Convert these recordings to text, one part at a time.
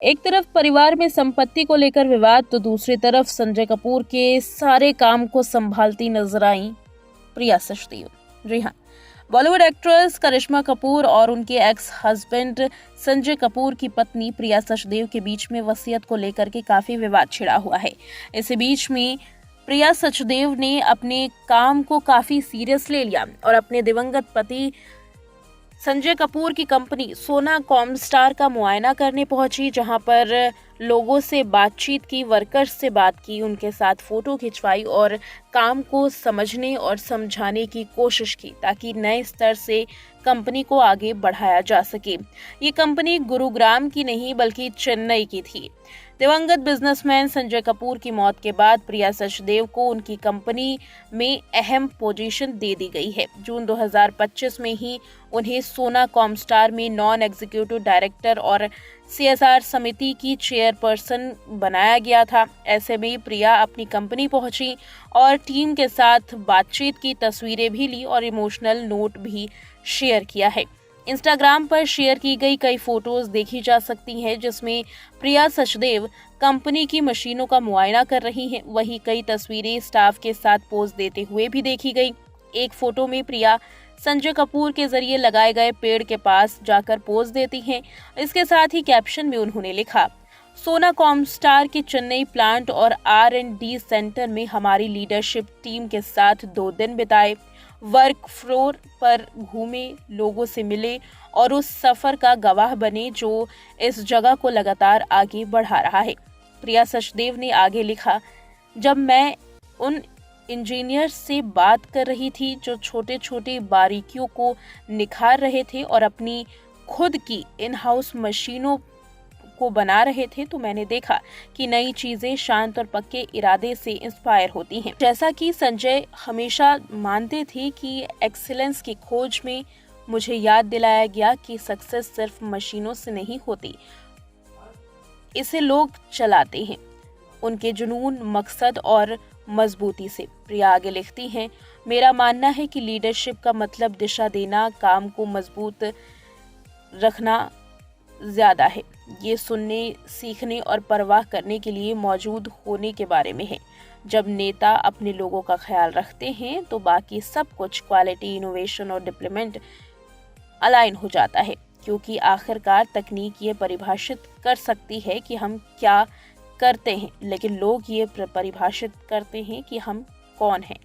एक तरफ परिवार में संपत्ति को लेकर विवाद तो दूसरी तरफ संजय कपूर के सारे काम को संभालती नजर आई प्रिया सचदेव। जी हाँ, बॉलीवुड एक्ट्रेस करिश्मा कपूर और उनके एक्स हस्बैंड संजय कपूर की पत्नी प्रिया सचदेव के बीच में वसीयत को लेकर के काफी विवाद छिड़ा हुआ है। इसी बीच में प्रिया सचदेव ने अपने काम को काफी सीरियस ले लिया और अपने दिवंगत पति संजय कपूर की कंपनी सोना कॉमस्टार का मुआयना करने पहुंची, जहां पर लोगों से बातचीत की, वर्कर्स से बात की, उनके साथ फोटो खिंचवाई और काम को समझने और समझाने की कोशिश की ताकि नए स्तर से कंपनी को आगे बढ़ाया जा सके। ये कंपनी गुरुग्राम की नहीं बल्कि चेन्नई की थी। दिवंगत बिजनेसमैन संजय कपूर की मौत के बाद प्रिया सचदेव को उनकी कंपनी में अहम पोजीशन दे दी गई है। जून 2025 में ही उन्हें सोना कॉमस्टार में नॉन एग्जीक्यूटिव डायरेक्टर और CSR समिति की चेयरपर्सन बनाया गया था। ऐसे में प्रिया अपनी कंपनी पहुंची और टीम के साथ बातचीत की, तस्वीरें भी ली और इमोशनल नोट भी शेयर किया है। इंस्टाग्राम पर शेयर की गई कई फोटोज देखी जा सकती हैं, जिसमें प्रिया सचदेव कंपनी की मशीनों का मुआयना कर रही हैं। वहीं कई तस्वीरें स्टाफ के साथ पोज देते हुए भी देखी गई। एक फोटो में प्रिया संजय कपूर के जरिए लगाए गए पेड़ के पास जाकर पोज देती हैं। इसके साथ ही कैप्शन में उन्होंने लिखा, सोना कॉमस्टार के चेन्नई प्लांट और R&D सेंटर में हमारी लीडरशिप टीम के साथ 2 दिन बिताए, वर्क फ्लोर पर घूमे, लोगों से मिले और उस सफर का गवाह बने जो इस जगह को लगातार आगे बढ़ा रहा है। प्रिया सचदेव ने आगे लिखा, जब मैं उन इंजीनियर से बात कर रही थी जो छोटे छोटे बारीकियों को निखार रहे थे और अपनी खुद की इन हाउस मशीनों को बना रहे थे, तो मैंने देखा कि नई चीजें शांत और पक्के इरादे से इंस्पायर होती हैं। जैसा कि संजय हमेशा मानते थे कि एक्सीलेंस की खोज में मुझे याद दिलाया गया कि सक्सेस सिर्फ मशीनों से नहीं होती, इसे लोग चलाते हैं, उनके जुनून, मकसद और मजबूती से। प्रिया आगे लिखती हैं, मेरा मानना है कि लीडरशिप का मतलब दिशा देना, काम को मजबूत रखना ज्यादा है। ये सुनने, सीखने और परवाह करने के लिए मौजूद होने के बारे में है। जब नेता अपने लोगों का ख्याल रखते हैं तो बाकी सब कुछ, क्वालिटी, इनोवेशन और डेवलपमेंट अलाइन हो जाता है, क्योंकि आखिरकार तकनीक ये परिभाषित कर सकती है कि हम क्या करते हैं, लेकिन लोग ये परिभाषित करते हैं कि हम कौन हैं।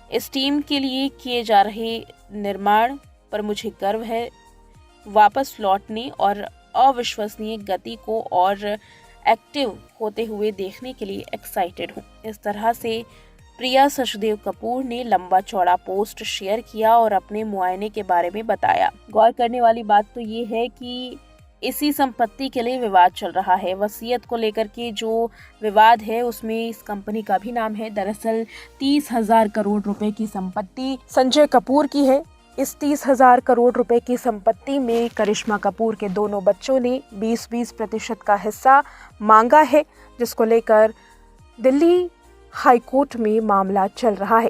इस टीम के लिए किए जा रहे निर्माण पर मुझे गर्व है। वापस लौटने और अविश्वसनीय गति को और एक्टिव होते हुए देखने के लिए एक्साइटेड हूँ। इस तरह से प्रिया सचदेव कपूर ने लंबा चौड़ा पोस्ट शेयर किया और अपने मुआयने के बारे में बताया। गौर करने वाली बात तो ये है कि इसी संपत्ति के लिए विवाद चल रहा है। वसीयत को लेकर के जो विवाद है उसमें इस कंपनी का भी नाम है। दरअसल 30,000 करोड़ रुपए की संपत्ति संजय कपूर की है। इस 30,000 करोड़ रुपए की संपत्ति में करिश्मा कपूर के दोनों बच्चों ने 20% का हिस्सा मांगा है, जिसको लेकर दिल्ली हाईकोर्ट में मामला चल रहा है।